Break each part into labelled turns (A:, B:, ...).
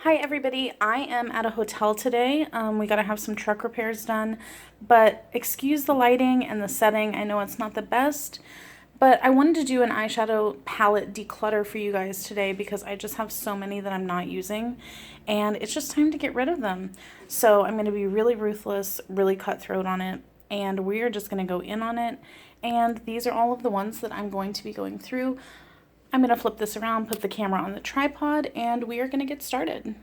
A: Hi everybody, I am at a hotel today. We gotta have some truck repairs done, but excuse the lighting and the setting. I know it's not the best, but I wanted to do an eyeshadow palette declutter for you guys today because I just have so many that I'm not using and it's just time to get rid of them. So I'm gonna be really ruthless, really cutthroat on it, and we're just gonna go in on it. And these are all of the ones that I'm going to be going through. I'm going to flip this around, put the camera on the tripod, and we are going to get started.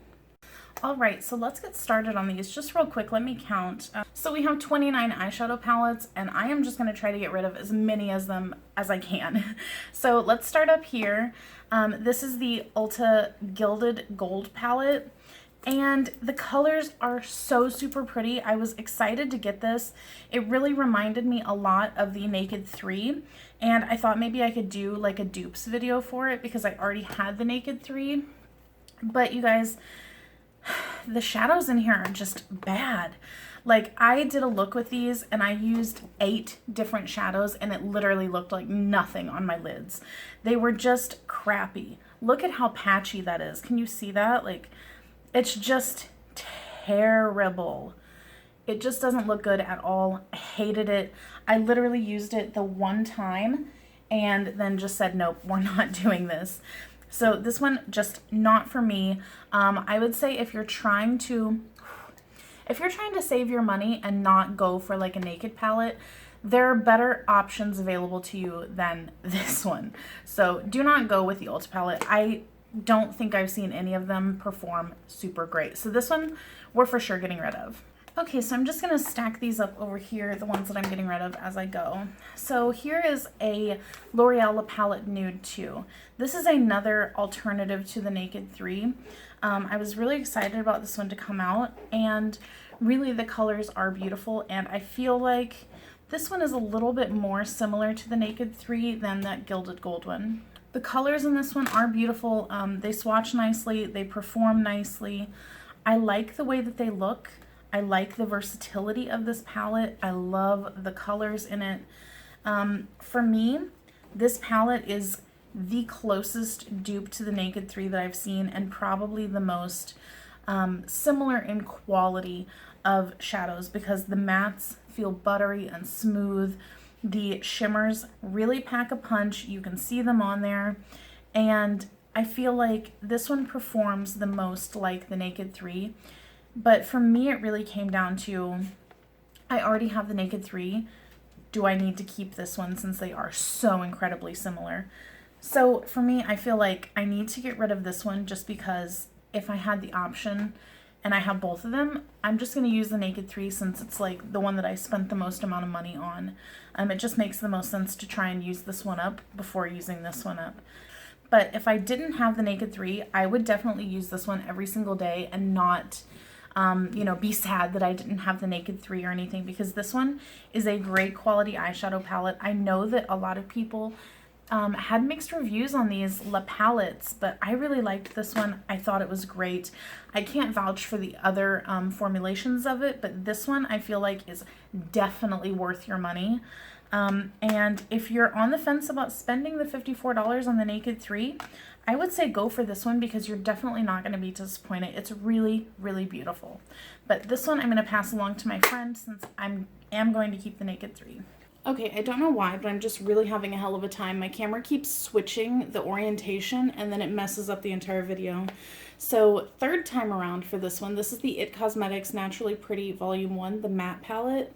A: All right, so let's get started on these. Just real quick, let me count. So we have 29 eyeshadow palettes, and I am just going to try to get rid of as many of them as I can. So let's start up here. This is the Ulta Gilded Gold palette. And the colors are so super pretty. I was excited to get this. It really reminded me a lot of the Naked 3. And I thought maybe I could do like a dupes video for it because I already had the Naked 3. But you guys, the shadows in here are just bad. Like, I did a look with these and I used 8 different shadows and it literally looked like nothing on my lids. They were just crappy. Look at how patchy that is. Can you see that? Like, it's just terrible. It just doesn't look good at all. I hated it. I literally used it the one time and then just said, nope, we're not doing this. So this one, just not for me. I would say if you're trying to save your money and not go for like a Naked palette, there are better options available to you than this one. So do not go with the Ulta palette. I don't think I've seen any of them perform super great. So this one we're for sure getting rid of. Okay, so I'm just gonna stack these up over here, the ones that I'm getting rid of as I go. So here is a L'Oreal palette Nude 2. This is another alternative to the Naked 3. I was really excited about this one to come out, and really the colors are beautiful, and I feel like this one is a little bit more similar to the Naked 3 than that Gilded Gold one. The colors in this one are beautiful. They swatch nicely, they perform nicely. I like the way that they look. I like the versatility of this palette. I love the colors in it. For me, this palette is the closest dupe to the Naked 3 that I've seen, and probably the most similar in quality of shadows because the mattes feel buttery and smooth. The shimmers really pack a punch. You can see them on there. And I feel like this one performs the most like the Naked 3. But for me, it really came down to, I already have the Naked 3. Do I need to keep this one since they are so incredibly similar? So for me, I feel like I need to get rid of this one just because if I had the option and I have both of them, I'm just going to use the Naked 3 since it's like the one that I spent the most amount of money on. It just makes the most sense to try and use this one up before using this one up. But if I didn't have the Naked 3, I would definitely use this one every single day and not, be sad that I didn't have the Naked 3 or anything, because this one is a great quality eyeshadow palette. I know that a lot of people had mixed reviews on these La palettes, but I really liked this one. I thought it was great. I can't vouch for the other formulations of it, but this one I feel like is definitely worth your money. And if you're on the fence about spending the $54 on the Naked 3, I would say go for this one because you're definitely not going to be disappointed. It's really, really beautiful. But this one I'm going to pass along to my friend since I am going to keep the Naked 3. Okay, I don't know why, but I'm just really having a hell of a time. My camera keeps switching the orientation and then it messes up the entire video. So third time around for this one, this is the IT Cosmetics Naturally Pretty Volume 1, the matte palette.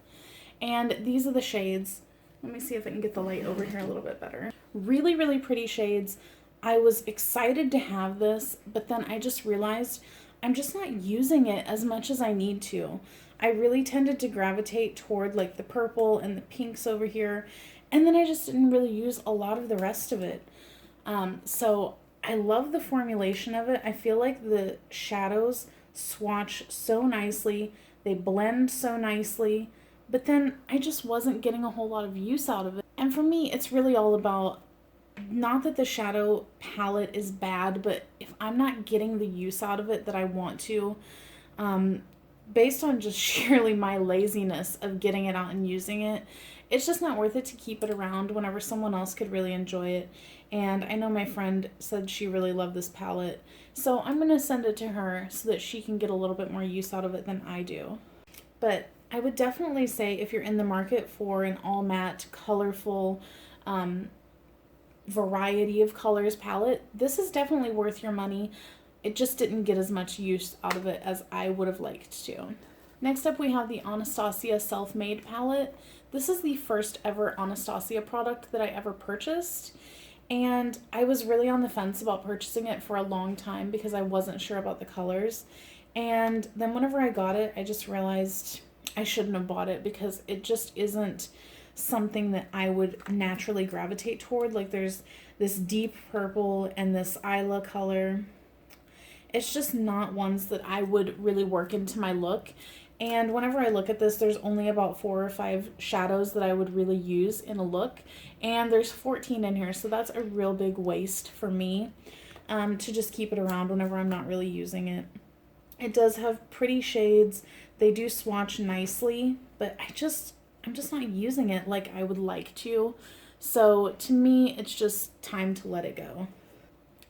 A: And these are the shades. Let me see if I can get the light over here a little bit better. Really, really pretty shades. I was excited to have this, but then I just realized I'm just not using it as much as I need to. I really tended to gravitate toward like the purple and the pinks over here, and then I just didn't really use a lot of the rest of it. So I love the formulation of it. I feel like the shadows swatch so nicely, they blend so nicely, but then I just wasn't getting a whole lot of use out of it. And for me, it's really all about, not that the shadow palette is bad, but if I'm not getting the use out of it that I want to, based on just sheerly my laziness of getting it out and using it, it's just not worth it to keep it around whenever someone else could really enjoy it. And I know my friend said she really loved this palette. So I'm going to send it to her so that she can get a little bit more use out of it than I do. But I would definitely say if you're in the market for an all matte, colorful, variety of colors palette, this is definitely worth your money. It just didn't get as much use out of it as I would have liked to. Next up, we have the Anastasia Self Made palette. This is the first ever Anastasia product that I ever purchased. And I was really on the fence about purchasing it for a long time because I wasn't sure about the colors. And then whenever I got it, I just realized I shouldn't have bought it because it just isn't something that I would naturally gravitate toward. Like there's this deep purple and this Isla color. It's just not ones that I would really work into my look. And whenever I look at this, there's only about 4 or 5 shadows that I would really use in a look. And there's 14 in here, so that's a real big waste for me to just keep it around whenever I'm not really using it. It does have pretty shades. They do swatch nicely, but I'm just not using it like I would like to. So to me, it's just time to let it go.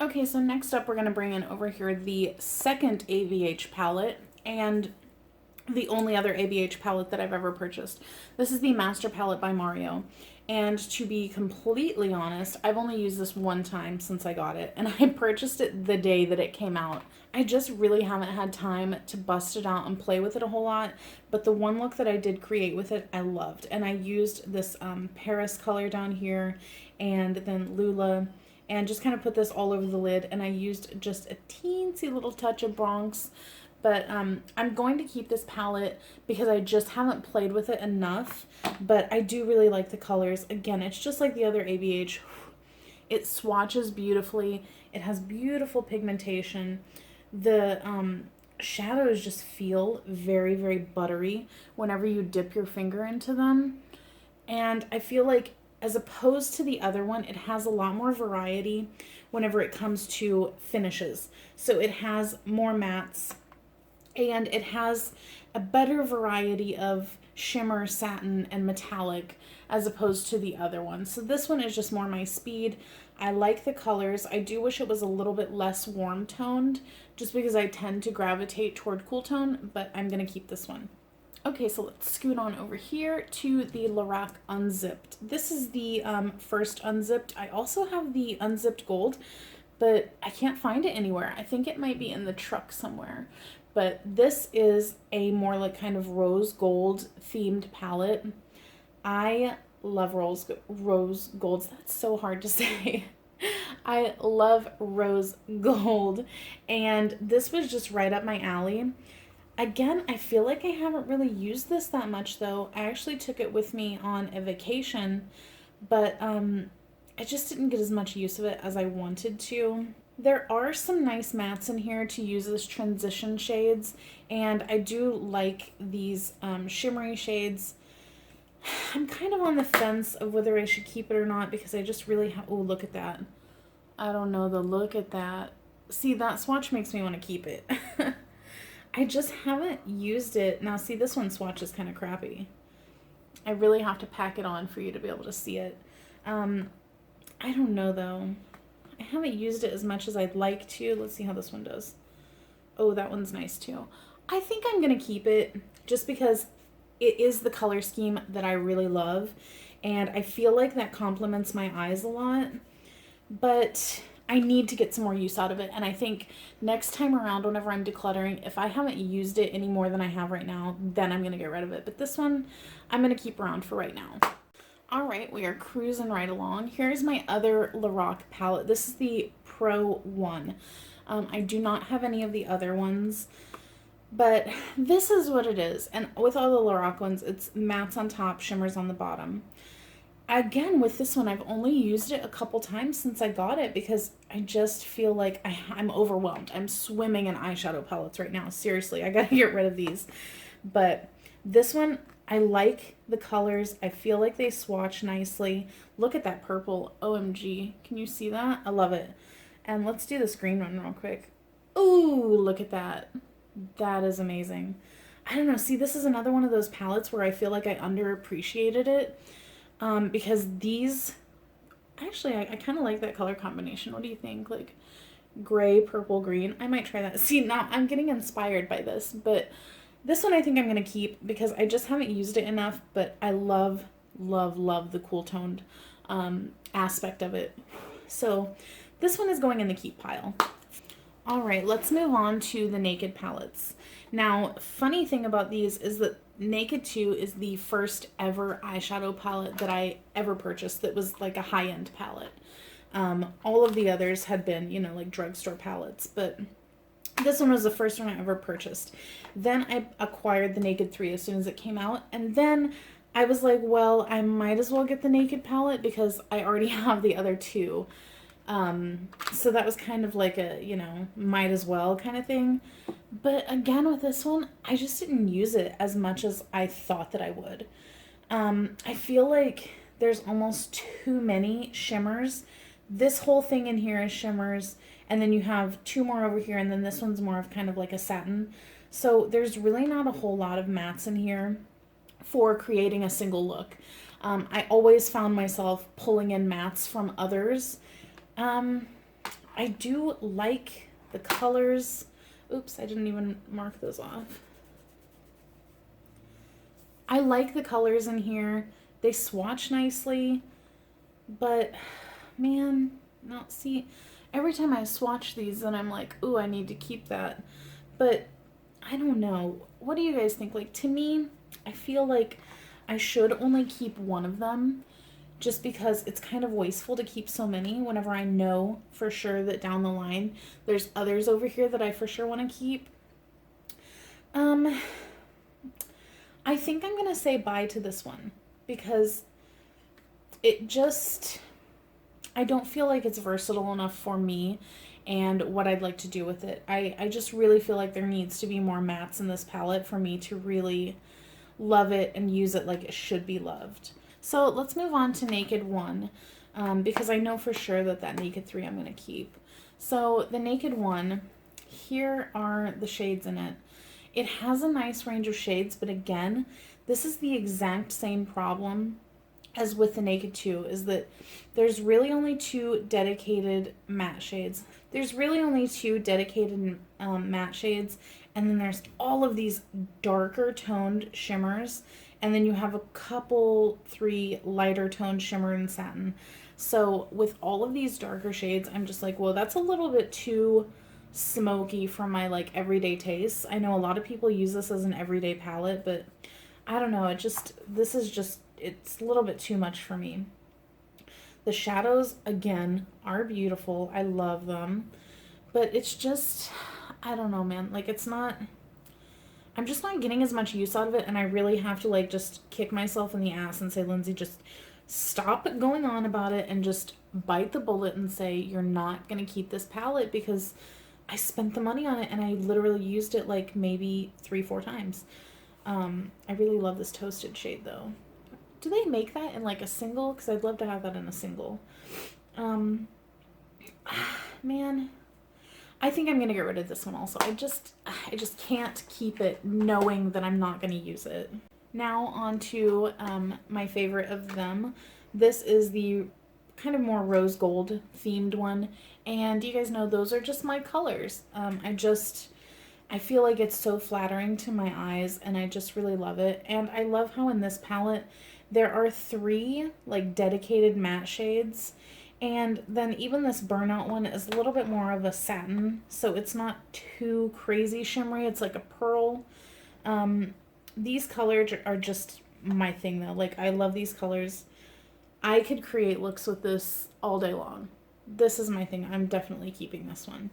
A: Okay, so next up we're going to bring in over here the second ABH palette and the only other ABH palette that I've ever purchased. This is the Master Palette by Mario. And to be completely honest, I've only used this one time since I got it, and I purchased it the day that it came out. I just really haven't had time to bust it out and play with it a whole lot, but the one look that I did create with it, I loved. And I used this Paris color down here, and then Lula, and just kind of put this all over the lid, and I used just a teensy little touch of Bronx. But I'm going to keep this palette because I just haven't played with it enough. But I do really like the colors. Again, it's just like the other ABH. It swatches beautifully. It has beautiful pigmentation. The shadows just feel very, very buttery whenever you dip your finger into them. And I feel like as opposed to the other one, it has a lot more variety whenever it comes to finishes. So it has more mattes. And it has a better variety of shimmer, satin, and metallic as opposed to the other one. So this one is just more my speed. I like the colors. I do wish it was a little bit less warm toned just because I tend to gravitate toward cool tone, but I'm going to keep this one. Okay, so let's scoot on over here to the Lorac Unzipped. This is the first Unzipped. I also have the Unzipped Gold, but I can't find it anywhere. I think it might be in the truck somewhere. But this is a more like kind of rose gold themed palette. I love rose golds. That's so hard to say. I love rose gold. And this was just right up my alley. Again, I feel like I haven't really used this that much though. I actually took it with me on a vacation, but I just didn't get as much use of it as I wanted to. There are some nice mattes in here to use as transition shades, and I do like these shimmery shades. I'm kind of on the fence of whether I should keep it or not because I just really oh, look at that. I don't know, look at that. See, that swatch makes me want to keep it. I just haven't used it. Now, see, this one swatch is kind of crappy. I really have to pack it on for you to be able to see it. I don't know, though. I haven't used it as much as I'd like to. Let's see how this one does. Oh, that one's nice too. I think I'm going to keep it just because it is the color scheme that I really love. And I feel like that complements my eyes a lot. But I need to get some more use out of it. And I think next time around, whenever I'm decluttering, if I haven't used it any more than I have right now, then I'm going to get rid of it. But this one, I'm going to keep around for right now. All right, we are cruising right along. Here's my other Lorac palette. This is the Pro 1. I do not have any of the other ones, but this is what it is. And with all the Lorac ones, it's mattes on top, shimmers on the bottom. Again, with this one, I've only used it a couple times since I got it because I just feel like I'm overwhelmed. I'm swimming in eyeshadow palettes right now. Seriously, I gotta get rid of these. But this one, I like the colors. I feel like they swatch nicely. Look at that purple. OMG. Can you see that? I love it. And let's do this green one real quick. Ooh, look at that. That is amazing. I don't know. See, this is another one of those palettes where I feel like I underappreciated it because these Actually, I kind of like that color combination. What do you think? Like gray, purple, green. I might try that. See, now I'm getting inspired by this, but this one I think I'm going to keep because I just haven't used it enough, but I love, love, love the cool toned aspect of it. So this one is going in the keep pile. All right, let's move on to the Naked palettes. Now, funny thing about these is that Naked 2 is the first ever eyeshadow palette that I ever purchased that was like a high-end palette. All of the others had been, you know, like drugstore palettes, but this one was the first one I ever purchased. Then I acquired the Naked 3 as soon as it came out, and then I was like, well, I might as well get the Naked palette because I already have the other two. So that was kind of like a, you know, might as well kind of thing. But again, with this one, I just didn't use it as much as I thought that I would. I feel like there's almost too many shimmers. This whole thing in here is shimmers, and then you have two more over here, and then this one's more of kind of like a satin. So there's really not a whole lot of mattes in here for creating a single look. I always found myself pulling in mattes from others. I do like the colors. Oops, I didn't even mark those off. I like the colors in here. They swatch nicely, but man, no, see, every time I swatch these, then I'm like, ooh, I need to keep that. But I don't know. What do you guys think? Like, to me, I feel like I should only keep one of them just because it's kind of wasteful to keep so many whenever I know for sure that down the line there's others over here that I for sure want to keep. I think I'm going to say bye to this one because it just, I don't feel like it's versatile enough for me and what I'd like to do with it. I just really feel like there needs to be more mattes in this palette for me to really love it and use it like it should be loved. So let's move on to Naked 1 because I know for sure that Naked 3 I'm going to keep. So the Naked 1, here are the shades in it. It has a nice range of shades, but again, this is the exact same problem as with the Naked 2, is that there's really only two dedicated matte shades. There's really only two dedicated matte shades, and then there's all of these darker toned shimmers, and then you have a couple, 3 lighter toned shimmer and satin. So with all of these darker shades, I'm just like, well, that's a little bit too smoky for my like everyday tastes. I know a lot of people use this as an everyday palette, but I don't know, this is just, it's a little bit too much for me. The shadows, again, are beautiful. I love them. But it's just, I don't know, man. Like, it's not, I'm just not getting as much use out of it, and I really have to, like, just kick myself in the ass and say, Lindsay, just stop going on about it and just bite the bullet and say, you're not going to keep this palette because I spent the money on it, and I literally used it, like, maybe 3-4 times. I really love this toasted shade, though. Do they make that in like a single? Because I'd love to have that in a single. Man, I think I'm going to get rid of this one also. I just can't keep it knowing that I'm not going to use it. Now on to my favorite of them. This is the kind of more rose gold themed one. And you guys know those are just my colors. I feel like it's so flattering to my eyes, and I just really love it. And I love how in this palette there are 3 like dedicated matte shades, and then even this burnout one is a little bit more of a satin, so it's not too crazy shimmery. It's like a pearl. These colors are just my thing though. Like, I love these colors. I could create looks with this all day long. This is my thing. I'm definitely keeping this one.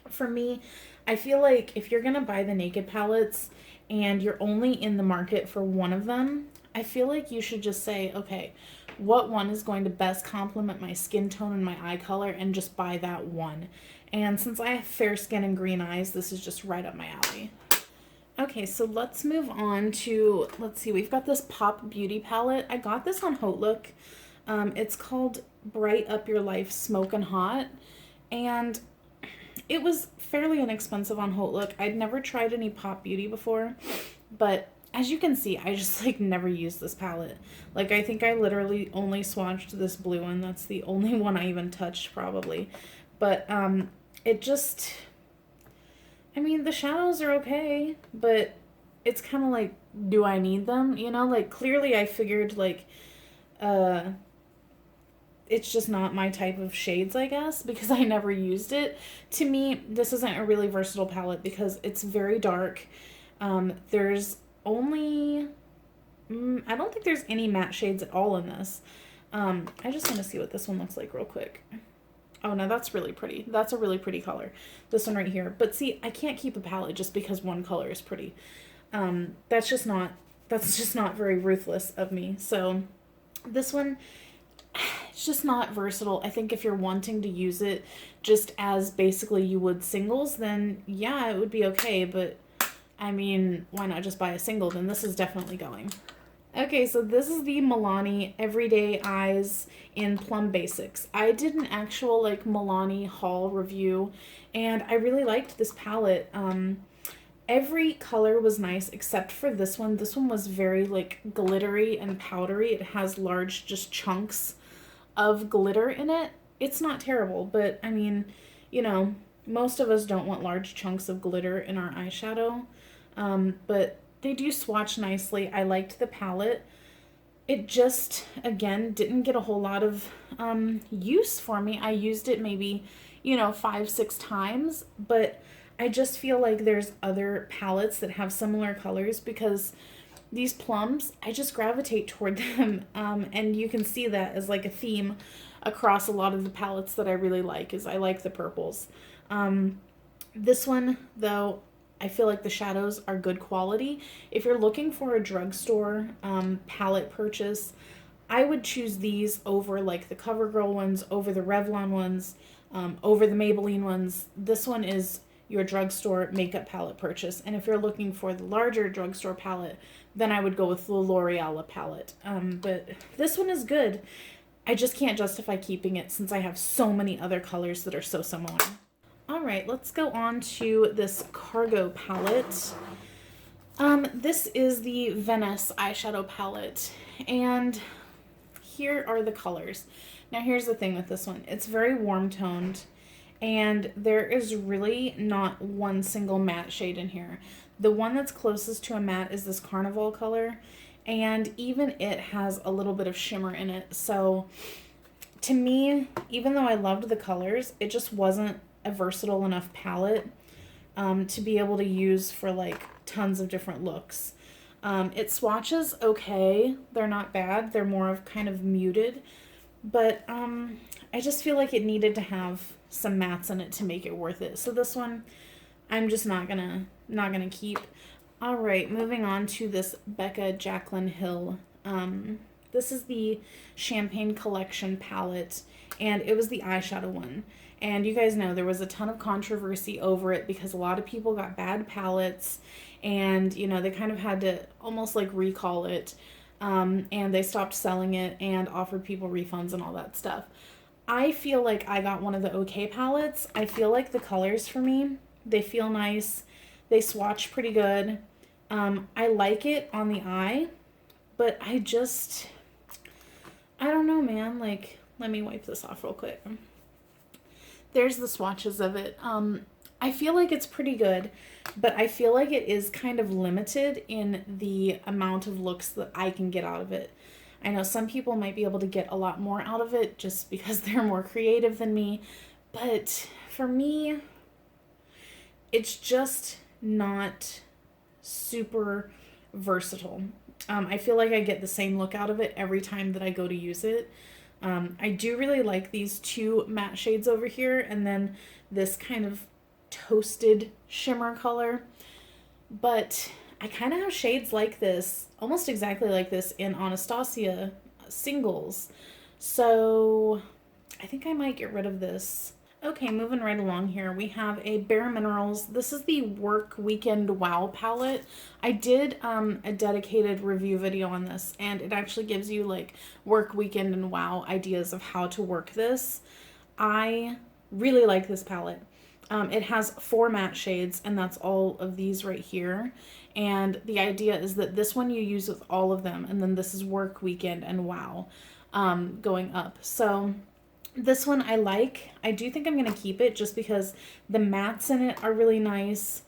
A: For me, I feel like if you're going to buy the Naked palettes and you're only in the market for one of them, I feel like you should just say, okay, what one is going to best complement my skin tone and my eye color, and just buy that one. And since I have fair skin and green eyes, this is just right up my alley. Okay, so let's move on to, let's see, we've got this Pop Beauty palette. I got this on Haute Look. It's called Bright Up Your Life Smokin' Hot, and it was fairly inexpensive on Haute Look. I'd never tried any Pop Beauty before, but as you can see, I just like never use this palette. Like I think I literally only swatched this blue one. That's the only one I even touched probably. But it just, I mean, the shadows are okay, but it's kind of like, do I need them? You know, like clearly I figured like it's just not my type of shades, I guess, because I never used it. To me, this isn't a really versatile palette because it's very dark. There's only, I don't think there's any matte shades at all in this. I just want to see what this one looks like real quick. Oh, no, that's really pretty. That's a really pretty color. This one right here. But see, I can't keep a palette just because one color is pretty. That's just not very ruthless of me. So this one, it's just not versatile. I think if you're wanting to use it just as basically you would singles, then yeah, it would be okay. But I mean, why not just buy a single? Then this is definitely going. Okay, so this is the Milani Everyday Eyes in Plum Basics. I did an actual like Milani haul review, and I really liked this palette. Every color was nice except for this one. This one was very like glittery and powdery. It has large just chunks of glitter in it. It's not terrible, but I mean, you know, most of us don't want large chunks of glitter in our eyeshadow. But they do swatch nicely. I liked the palette. It just, again, didn't get a whole lot of use for me. I used it maybe, 5-6 times, but I just feel like there's other palettes that have similar colors because these plums, I just gravitate toward them. And you can see that as like a theme across a lot of the palettes that I really like, is I like the purples. This one, though, I feel like the shadows are good quality. If you're looking for a drugstore palette purchase, I would choose these over like the CoverGirl ones, over the Revlon ones, over the Maybelline ones. This one is your drugstore makeup palette purchase. And if you're looking for the larger drugstore palette, then I would go with the Loreal palette. But this one is good. I just can't justify keeping it since I have so many other colors that are so similar. All right, let's go on to this Cargo palette. This is the Venice eyeshadow palette, and here are the colors. Now, here's the thing with this one. It's very warm toned, and there is really not one single matte shade in here. The one that's closest to a matte is this Carnival color, and even it has a little bit of shimmer in it. So to me, even though I loved the colors, it just wasn't a versatile enough palette to be able to use for like tons of different looks. It swatches okay. They're not bad. They're more of kind of muted, but I just feel like it needed to have some mattes in it to make it worth it. So this one, I'm just not gonna keep. All right, moving on to this Becca Jaclyn Hill. This is the Champagne Collection palette, and it was the eyeshadow one. And you guys know there was a ton of controversy over it because a lot of people got bad palettes, and they kind of had to almost like recall it, and they stopped selling it and offered people refunds and all that stuff. I feel like I got one of the okay palettes. I feel like the colors for me, they feel nice. They swatch pretty good. I like it on the eye, but I don't know, man. Like, let me wipe this off real quick. There's the swatches of it. I feel like it's pretty good, but I feel like it is kind of limited in the amount of looks that I can get out of it. I know some people might be able to get a lot more out of it just because they're more creative than me, but for me, it's just not super versatile. I feel like I get the same look out of it every time that I go to use it. I do really like these two matte shades over here, and then this kind of toasted shimmer color. But I kind of have shades like this, almost exactly like this, in Anastasia singles. So I think I might get rid of this. Okay, moving right along here, we have a BareMinerals. This is the Work Weekend Wow palette. I did a dedicated review video on this, and it actually gives you like work, weekend, and wow ideas of how to work this. I really like this palette. It has 4 matte shades, and that's all of these right here. And the idea is that this one you use with all of them, and then this is work, weekend, and wow, going up. So this one I like. I do think I'm going to keep it just because the mattes in it are really nice.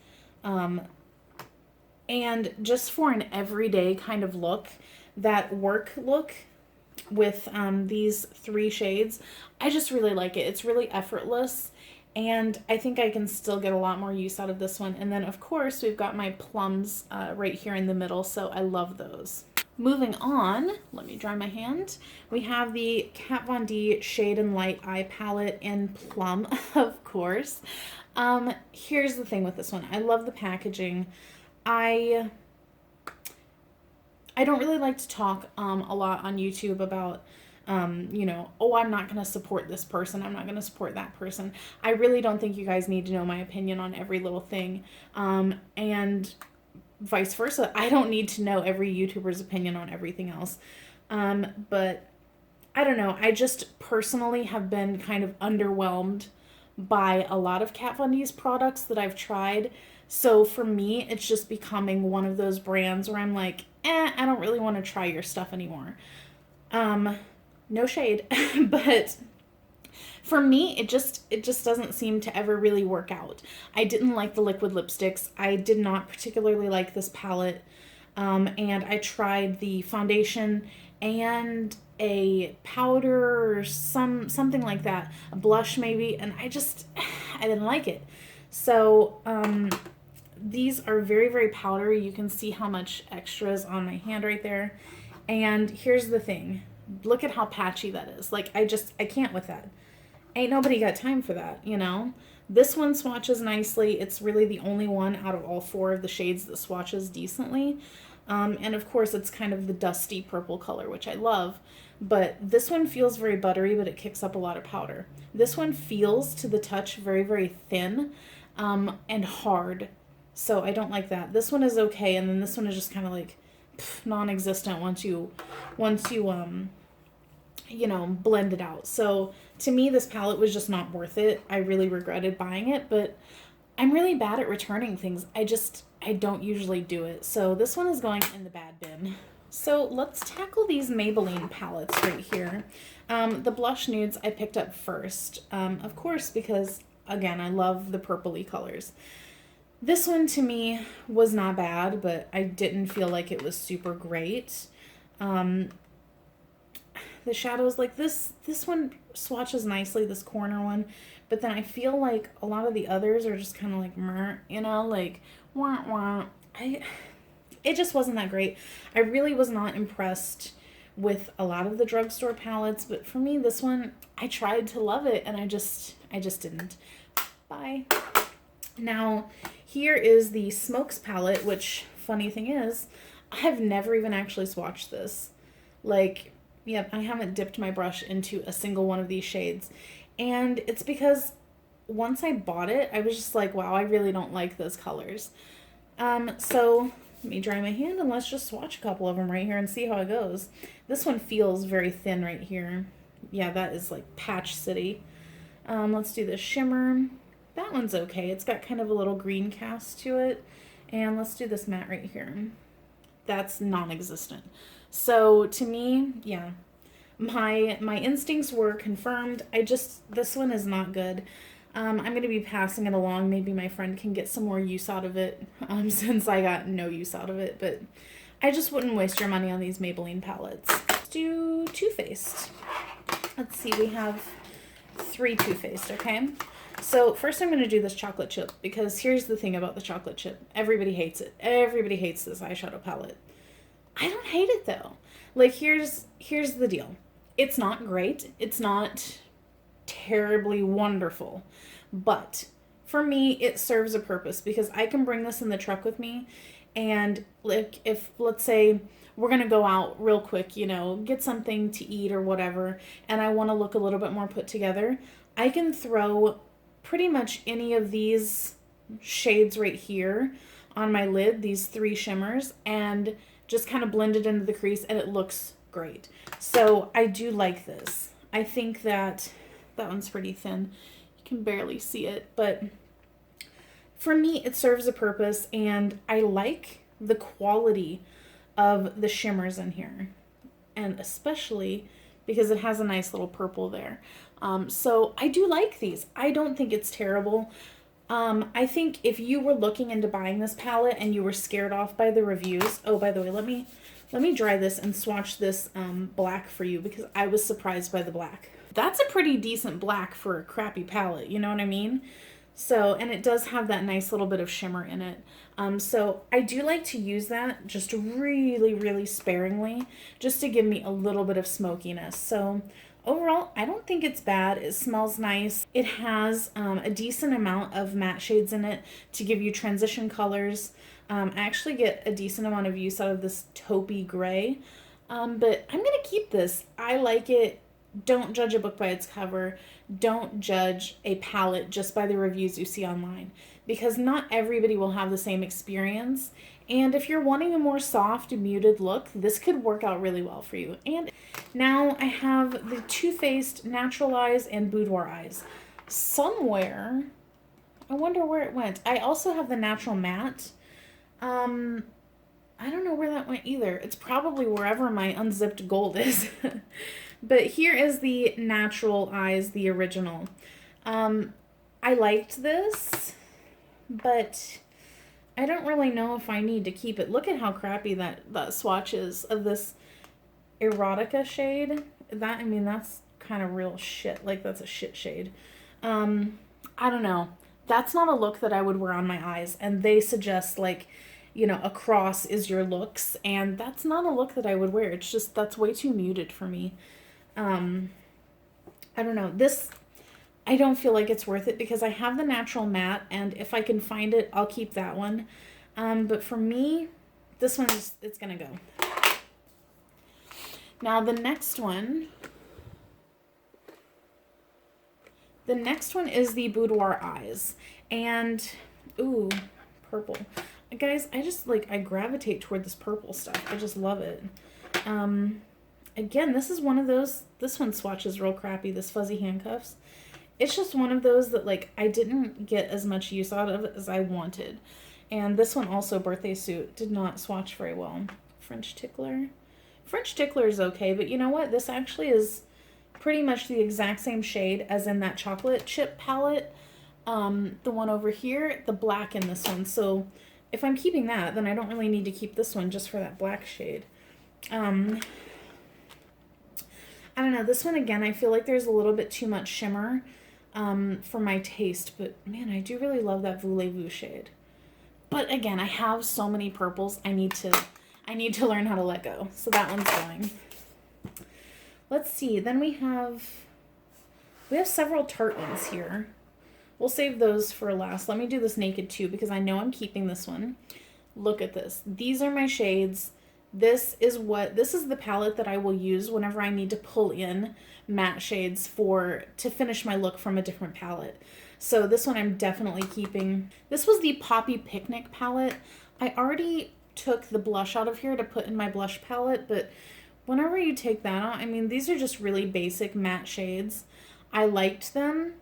A: And just for an everyday kind of look, that work look with these 3 shades, I just really like it. It's really effortless, and I think I can still get a lot more use out of this one. And then, of course, we've got my Plums right here in the middle, so I love those. Moving on, let me dry my hand. We have the Kat Von D Shade and Light Eye Palette in Plum, of course. Here's the thing with this one. I love the packaging. I don't really like to talk a lot on YouTube about, you know, oh, I'm not going to support this person, I'm not going to support that person. I really don't think you guys need to know my opinion on every little thing. And vice versa. I don't need to know every YouTuber's opinion on everything else. But I don't know. I just personally have been kind of underwhelmed by a lot of Kat Von D's products that I've tried. So for me, it's just becoming one of those brands where I'm like, I don't really want to try your stuff anymore. No shade, but for me, it just doesn't seem to ever really work out. I didn't like the liquid lipsticks. I did not particularly like this palette. And I tried the foundation and a powder or something like that, a blush maybe, and I didn't like it. So, these are very, very powdery. You can see how much extra is on my hand right there. And here's the thing. Look at how patchy that is. Like, I can't with that. Ain't nobody got time for that, you know? This one swatches nicely. It's really the only one out of all 4 of the shades that swatches decently. And of course, it's kind of the dusty purple color, which I love. But this one feels very buttery, but it kicks up a lot of powder. This one feels, to the touch, very, very thin and hard. So I don't like that. This one is okay, and then this one is just kind of like non-existent once you you know, blend it out. So to me, this palette was just not worth it. I really regretted buying it, but I'm really bad at returning things. I don't usually do it. So this one is going in the bad bin. So let's tackle these Maybelline palettes right here. The blush nudes I picked up first, of course, because again, I love the purpley colors. This one to me was not bad, but I didn't feel like it was super great. The shadows, like this one swatches nicely, this corner one, but then I feel like a lot of the others are just kind of like, meh, you know, like, wah, wah. It just wasn't that great. I really was not impressed with a lot of the drugstore palettes, but for me, this one, I tried to love it, and I just didn't. Bye. Now, here is the Smokes palette, which, funny thing is, I have never even actually swatched this. Like, yep, I haven't dipped my brush into a single one of these shades. And it's because once I bought it, I was just like, wow, I really don't like those colors. So let me dry my hand and let's just swatch a couple of them right here and see how it goes. This one feels very thin right here. Yeah, that is like Patch City. Let's do the shimmer. That one's okay. It's got kind of a little green cast to it. And let's do this matte right here. That's non-existent. So to me, yeah, my instincts were confirmed. This one is not good. I'm going to be passing it along. Maybe my friend can get some more use out of it, since I got no use out of it. But I just wouldn't waste your money on these Maybelline palettes. Let's do Too Faced. Let's see, we have 3 Too Faced, okay? So first I'm going to do this chocolate chip, because here's the thing about the chocolate chip. Everybody hates it. Everybody hates this eyeshadow palette. I don't hate it though. Like, here's the deal. It's not great. It's not terribly wonderful. But for me, it serves a purpose, because I can bring this in the truck with me, and like, if, let's say, we're going to go out real quick, you know, get something to eat or whatever, and I want to look a little bit more put together, I can throw pretty much any of these shades right here on my lid, these 3 shimmers, and just kind of blend it into the crease, and it looks great. So I do like this. I think that one's pretty thin. You can barely see it, but for me, it serves a purpose, and I like the quality of the shimmers in here, and especially because it has a nice little purple there. So I do like these. I don't think it's terrible. I think if you were looking into buying this palette and you were scared off by the reviews, oh, by the way, let me dry this and swatch this black for you, because I was surprised by the black. That's a pretty decent black for a crappy palette, you know what I mean? So, and it does have that nice little bit of shimmer in it. So I do like to use that just really, really sparingly, just to give me a little bit of smokiness. So overall, I don't think it's bad. It smells nice. It has a decent amount of matte shades in it to give you transition colors. I actually get a decent amount of use out of this taupey gray. But I'm going to keep this. I like it. Don't judge a book by its cover. Don't judge a palette just by the reviews you see online, because not everybody will have the same experience. And if you're wanting a more soft, muted look, this could work out really well for you. And now I have the Too Faced Natural Eyes and Boudoir Eyes. Somewhere, I wonder where it went. I also have the Natural Matte. I don't know where that went either. It's probably wherever my Unzipped Gold is. But here is the Natural Eyes, the original. I liked this, but I don't really know if I need to keep it. Look at how crappy that swatch is of this Erotica shade. That, I mean, that's kind of real shit. Like, that's a shit shade. I don't know. That's not a look that I would wear on my eyes. And they suggest, like, you know, a cross is your looks. And that's not a look that I would wear. It's just, that's way too muted for me. I don't know. This, I don't feel like it's worth it because I have the Natural Matte, and if I can find it, I'll keep that one. But for me, this one is, it's gonna go. Now the next one is the Boudoir Eyes, and ooh, purple. Guys, I just like, I gravitate toward this purple stuff. I just love it. Again, this is one of those, this one swatches real crappy, this Fuzzy Handcuffs. It's just one of those that, like, I didn't get as much use out of as I wanted. And this one also, Birthday Suit, did not swatch very well. French Tickler. French Tickler is okay, but you know what? This actually is pretty much the exact same shade as in that chocolate chip palette. The one over here, the black in this one. So if I'm keeping that, then I don't really need to keep this one just for that black shade. I don't know, this one, again, I feel like there's a little bit too much shimmer for my taste, but man, I do really love that Voulez-Vous shade. But again, I have so many purples, I need to learn how to let go. So that one's going. Let's see, then we have several Tarte ones here. We'll save those for last. Let me do this Naked too, because I know I'm keeping this one. Look at this. These are my shades. This is the palette that I will use whenever I need to pull in matte shades to finish my look from a different palette. So this one I'm definitely keeping. This was the Poppy Picnic palette. I already took the blush out of here to put in my blush palette, but whenever you take that out, I mean, these are just really basic matte shades. I liked them,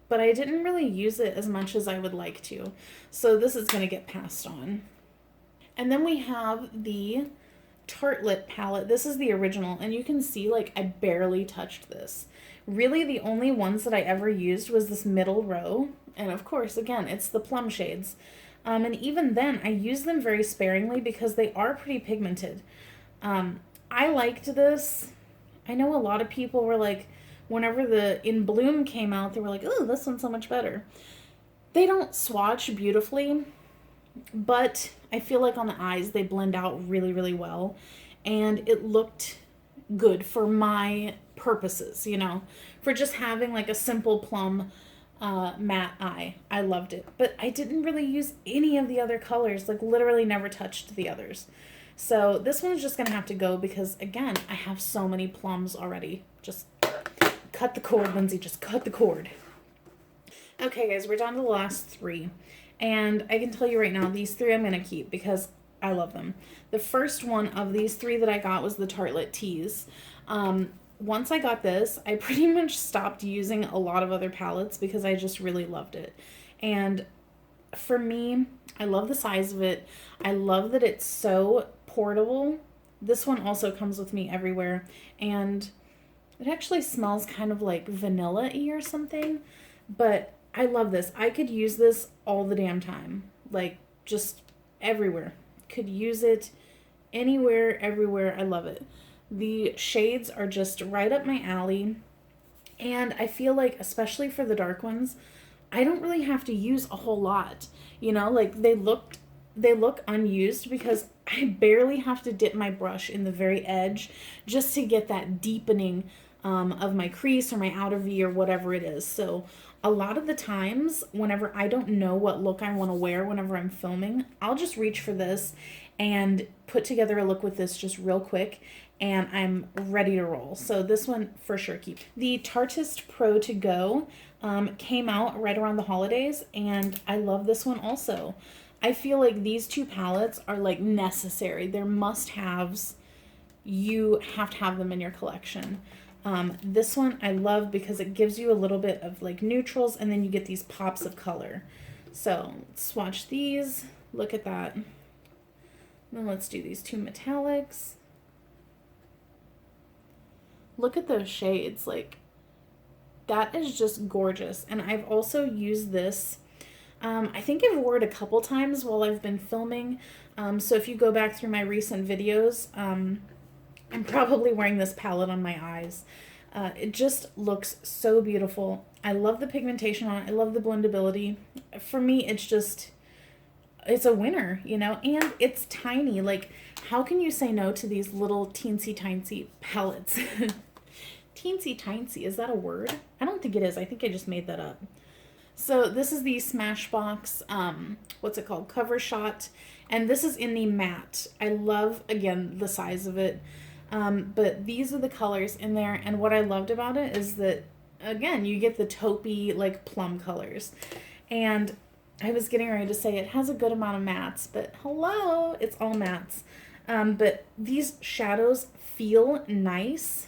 A: but I didn't really use it as much as I would like to. So this is going to get passed on. And then we have the Tartelette palette. This is the original, and you can see, like, I barely touched this. Really, the only ones that I ever used was this middle row, and of course, again, it's the Plum shades. And even then, I use them very sparingly because they are pretty pigmented. I liked this. I know a lot of people were like, whenever the In Bloom came out, they were like, oh, this one's so much better. They don't swatch beautifully, but I feel like on the eyes they blend out really, really well, and it looked good for my purposes, you know, for just having like a simple plum matte eye. I loved it, but I didn't really use any of the other colors, like literally never touched the others. So this one's just gonna have to go because, again, I have so many plums already. Just cut the cord, Lindsay, just cut the cord. Okay guys, we're down to the last three. And I can tell you right now, these three I'm going to keep because I love them. The first one of these three that I got was the Tartelette Tease. Once I got this, I pretty much stopped using a lot of other palettes because I just really loved it. And for me, I love the size of it. I love that it's so portable. This one also comes with me everywhere, and it actually smells kind of like vanilla-y or something, but I love this. I could use this all the damn time, like just everywhere. Could use it anywhere, everywhere. I love it. The shades are just right up my alley, and I feel like, especially for the dark ones, I don't really have to use a whole lot. You know, like they look unused because I barely have to dip my brush in the very edge just to get that deepening of my crease or my outer V or whatever it is. So a lot of the times, whenever I don't know what look I want to wear whenever I'm filming, I'll just reach for this and put together a look with this just real quick, and I'm ready to roll. So this one for sure keep. The Tarteist Pro To Go came out right around the holidays, and I love this one also. I feel like these two palettes are like necessary. They're must-haves. You have to have them in your collection. This one I love because it gives you a little bit of like neutrals, and then you get these pops of color. So let's swatch these. Look at that. Then let's do these two metallics. Look at those shades. Like, that is just gorgeous. And I've also used this. I think I've worn it a couple times while I've been filming. So if you go back through my recent videos, I'm probably wearing this palette on my eyes. It just looks so beautiful. I love the pigmentation on it. I love the blendability. For me, it's a winner, you know, and it's tiny. Like, how can you say no to these little teensy tiny palettes? Teensy tiny, is that a word? I don't think it is. I think I just made that up. So this is the Smashbox, what's it called? Covershot. And this is in the matte. I love, again, the size of it. But these are the colors in there. And what I loved about it is that, again, you get the taupey, like, plum colors. And I was getting ready to say it has a good amount of mattes, but hello, it's all mattes. But these shadows feel nice.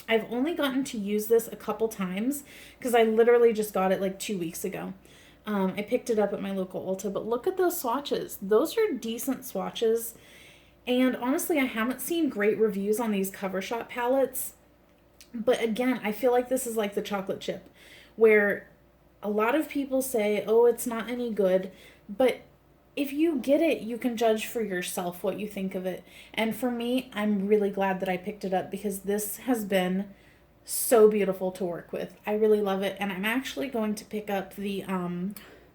A: I've only gotten to use this a couple times because I literally just got it like 2 weeks ago. I picked it up at my local Ulta, but look at those swatches. Those are decent swatches. And honestly, I haven't seen great reviews on these Covershot palettes. But again, I feel like this is like the chocolate chip, where a lot of people say, oh, it's not any good. But if you get it, you can judge for yourself what you think of it. And for me, I'm really glad that I picked it up because this has been so beautiful to work with. I really love it. And I'm actually going to pick up the,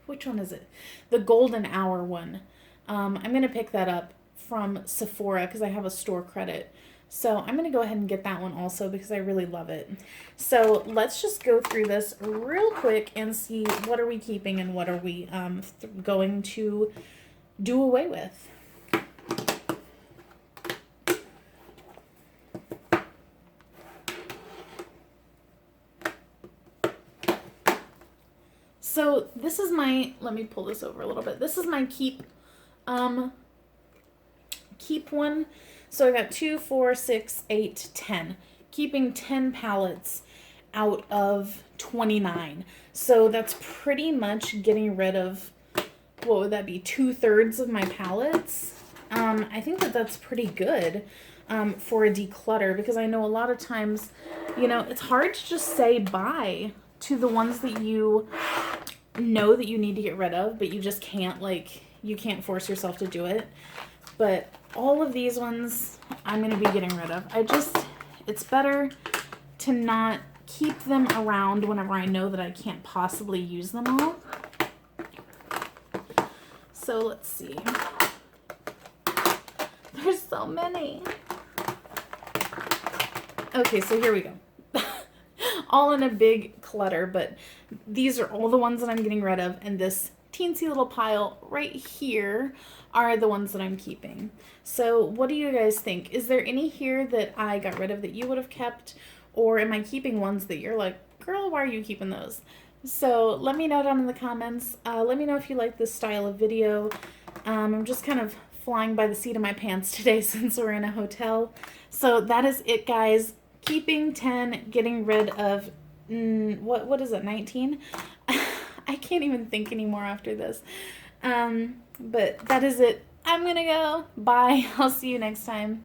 A: which one is it? The Golden Hour one. I'm going to pick that up from Sephora because I have a store credit. So I'm going to go ahead and get that one also because I really love it. So let's just go through this real quick and see what are we keeping and what are we going to do away with. So this is my, let me pull this over a little bit. This is my keep one. So I got 2, 4, 6, 8, 10. Keeping 10 palettes out of 29. So that's pretty much getting rid of, what would that be, 2/3 of my palettes. I think that that's pretty good for a declutter because I know a lot of times, you know, it's hard to just say bye to the ones that you know that you need to get rid of, but you just can't, like, you can't force yourself to do it. But all of these ones I'm going to be getting rid of. It's better to not keep them around whenever I know that I can't possibly use them all. So let's see. There's so many. Okay, so here we go. All in a big clutter, but these are all the ones that I'm getting rid of, and this teensy little pile right here are the ones that I'm keeping. So what do you guys think? Is there any here that I got rid of that you would have kept, or am I keeping ones that you're like, girl, why are you keeping those? So let me know down in the comments. Let me know if you like this style of video. I'm just kind of flying by the seat of my pants today since we're in a hotel. So that is it, guys. Keeping 10, getting rid of, what is it, 19? I can't even think anymore after this. But that is it. I'm gonna go. Bye. I'll see you next time.